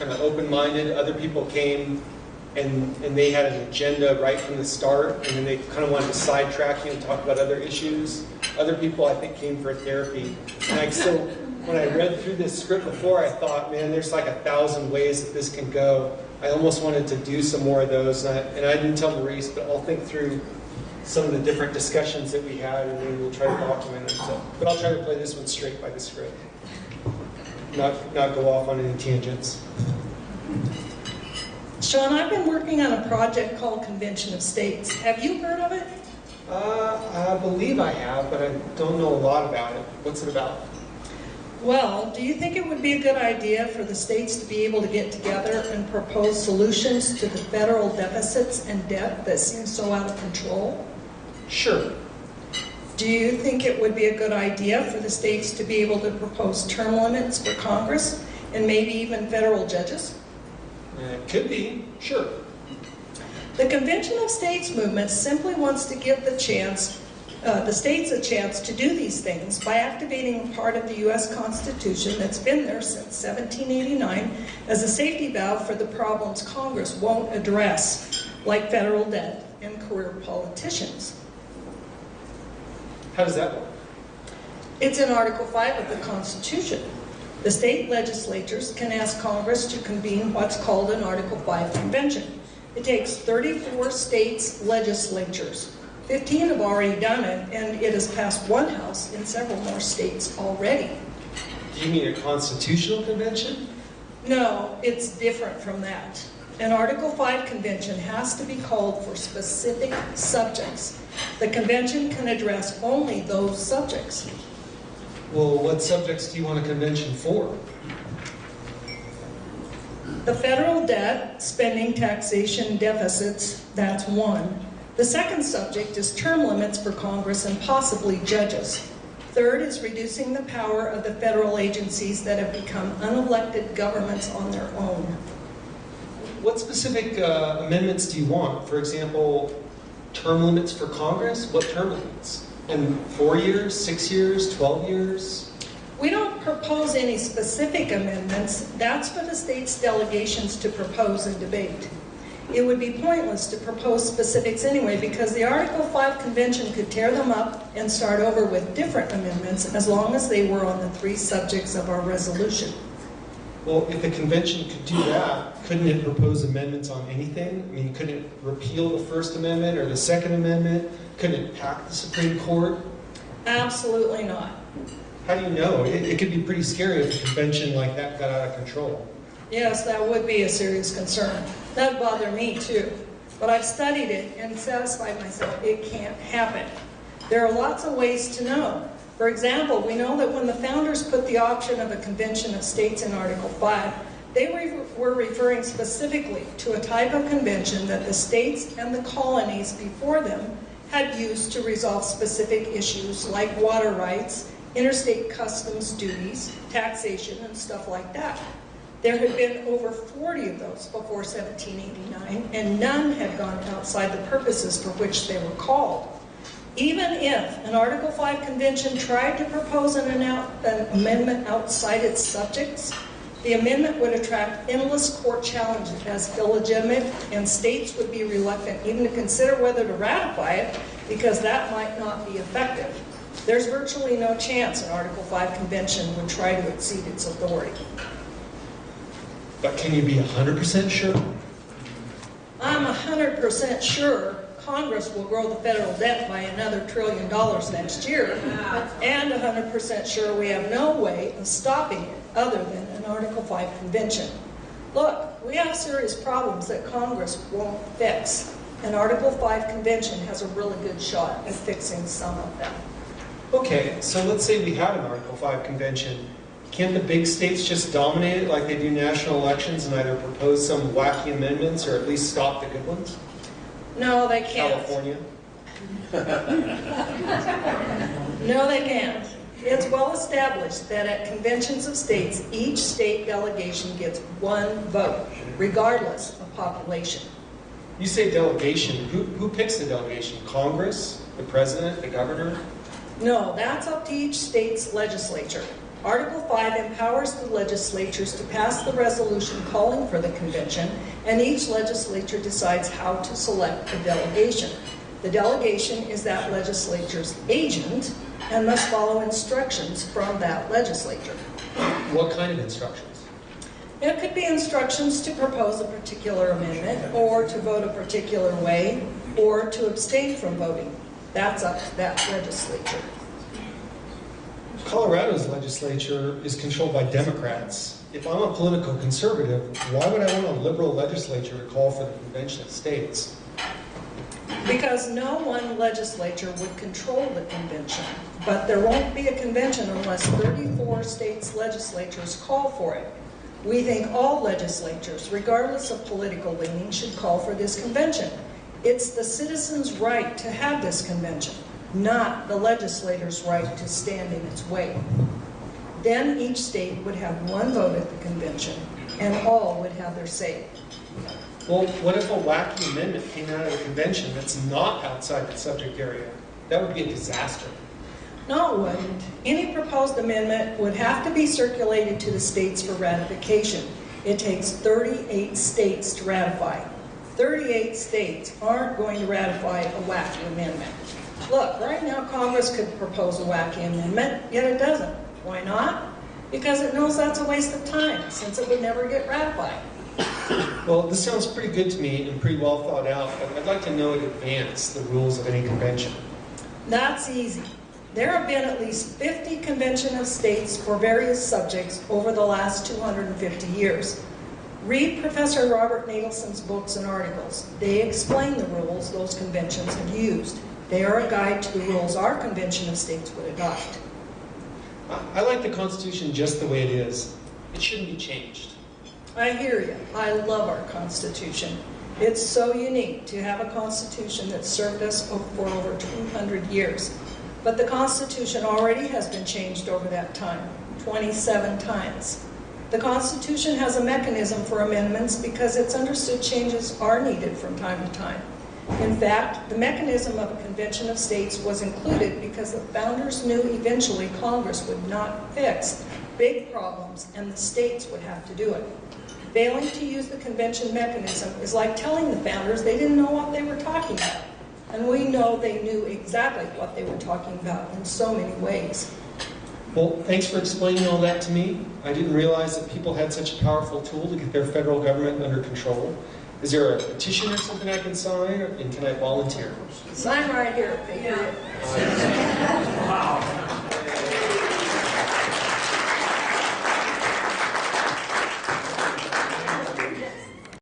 kind of open-minded. Other people came and they had an agenda right from the start, and then they kind of wanted to sidetrack you and talk about other issues. Other people, I think, came for therapy. And when I read through this script before, I thought, man, there's like 1,000 ways that this can go. I almost wanted to do some more of those, and I didn't tell Maurice, but I'll think through some of the different discussions that we had, and then we'll try to document them. So, but I'll try to play this one straight by the script, not go off on any tangents. Sean, I've been working on a project called Convention of States. Have you heard of it? I believe I have, but I don't know a lot about it. What's it about? Well, do you think it would be a good idea for the states to be able to get together and propose solutions to the federal deficits and debt that seem so out of control? Sure. Do you think it would be a good idea for the states to be able to propose term limits for Congress and maybe even federal judges? It could be, sure. The Convention of States movement simply wants to give the states a chance to do these things by activating a part of the U.S. Constitution that's been there since 1789 as a safety valve for the problems Congress won't address, like federal debt and career politicians. How does that work? It's in Article 5 of the Constitution. The state legislatures can ask Congress to convene what's called an Article 5 convention. It takes 34 states' legislatures. 15 have already done it, and it has passed one house in several more states already. Do you mean a constitutional convention? No, it's different from that. An Article 5 convention has to be called for specific subjects. The convention can address only those subjects. Well, what subjects do you want a convention for? The federal debt, spending, taxation, deficits, that's one. The second subject is term limits for Congress and possibly judges. Third is reducing the power of the federal agencies that have become unelected governments on their own. What specific amendments do you want? For example, term limits for Congress? What term limits? And 4 years, 6 years, 12 years? We don't propose any specific amendments. That's for the state's delegations to propose and debate. It would be pointless to propose specifics anyway because the Article 5 convention could tear them up and start over with different amendments as long as they were on the 3 subjects of our resolution. Well, if the convention could do that, couldn't it propose amendments on anything? I mean, couldn't it repeal the First Amendment or the Second Amendment? Couldn't it pack the Supreme Court? Absolutely not. How do you know? It could be pretty scary if a convention like that got out of control. Yes, that would be a serious concern. That would bother me too. But I've studied it and satisfied myself it can't happen. There are lots of ways to know. For example, we know that when the founders put the option of a convention of states in Article 5, they were referring specifically to a type of convention that the states and the colonies before them had used to resolve specific issues like water rights, interstate customs duties, taxation, and stuff like that. There had been over 40 of those before 1789, and none had gone outside the purposes for which they were called. Even if an Article 5 convention tried to propose an amendment outside its subjects, the amendment would attract endless court challenges as illegitimate, and states would be reluctant even to consider whether to ratify it because that might not be effective. There's virtually no chance an Article 5 convention would try to exceed its authority. But can you be 100% sure? I'm 100% sure Congress will grow the federal debt by another $1 trillion next year, and 100% sure we have no way of stopping it other than an Article 5 convention. Look, we have serious problems that Congress won't fix. An Article 5 convention has a really good shot at fixing some of them. Okay, so let's say we had an Article 5 convention. Can't the big states just dominate it like they do national elections and either propose some wacky amendments or at least stop the good ones? No, they can't. California? No, they can't. It's well established that at conventions of states, each state delegation gets 1 vote, regardless of population. You say delegation. Who picks the delegation? Congress? The president? The governor? No, that's up to each state's legislature. Article 5 empowers the legislatures to pass the resolution calling for the convention, and each legislature decides how to select a delegation. The delegation is that legislature's agent and must follow instructions from that legislature. What kind of instructions? It could be instructions to propose a particular amendment, or to vote a particular way, or to abstain from voting. That's up to that legislature. Colorado's legislature is controlled by Democrats. If I'm a political conservative, why would I want a liberal legislature to call for the Convention of States? Because no one legislature would control the convention, but there won't be a convention unless 34 states' legislatures call for it. We think all legislatures, regardless of political leaning, should call for this convention. It's the citizens' right to have this convention, not the legislator's right to stand in its way. Then each state would have one vote at the convention, and all would have their say. Well, what if a wacky amendment came out of the convention that's not outside the subject area? That would be a disaster. No, it wouldn't. Any proposed amendment would have to be circulated to the states for ratification. It takes 38 states to ratify. 38 states aren't going to ratify a wacky amendment. Look, right now Congress could propose a wacky amendment, yet it doesn't. Why not? Because it knows that's a waste of time, since it would never get ratified. Well, this sounds pretty good to me and pretty well thought out, but I'd like to know in advance the rules of any convention. That's easy. There have been at least 50 convention of states for various subjects over the last 250 years. Read Professor Robert Nagelson's books and articles. They explain the rules those conventions have used. They are a guide to the rules our convention of states would adopt. I like the Constitution just the way it is. It shouldn't be changed. I hear you. I love our Constitution. It's so unique to have a Constitution that served us for over 200 years. But the Constitution already has been changed over that time, 27 times. The Constitution has a mechanism for amendments because it's understood changes are needed from time to time. In fact, the mechanism of a convention of states was included because the founders knew eventually Congress would not fix big problems and the states would have to do it. Failing to use the convention mechanism is like telling the founders they didn't know what they were talking about. And we know they knew exactly what they were talking about in so many ways. Well, thanks for explaining all that to me. I didn't realize that people had such a powerful tool to get their federal government under control. Is there a petition or something I can sign, and can I volunteer? Sign right here. Wow.